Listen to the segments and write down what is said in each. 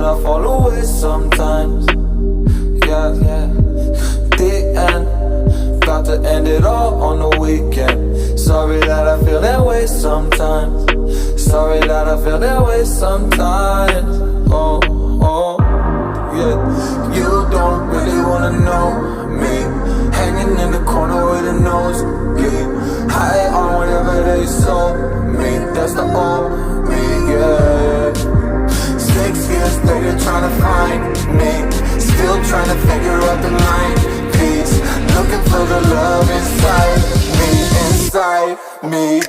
that I fall away sometimes. Yeah, yeah. The end, about to end it all on the weekend. Sorry that I feel that way sometimes. Sorry that I feel that way sometimes. Oh, oh, yeah. You don't really wanna know me, hanging in the corner with a nosebleed, high on whatever they sold me. That's the old me, yeah. 6 years later trying to find me, still trying to figure out the line piece, looking for the love inside me.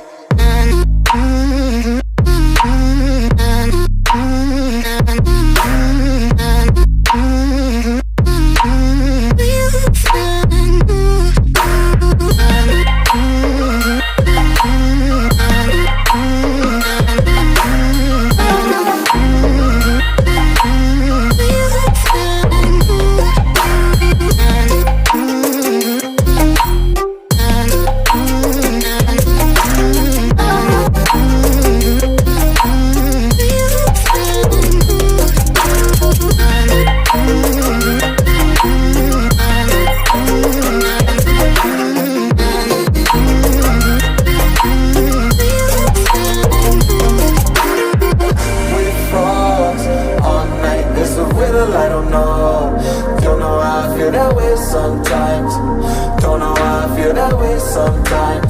I don't know how I feel that way sometimes. Don't know how I feel that way sometimes.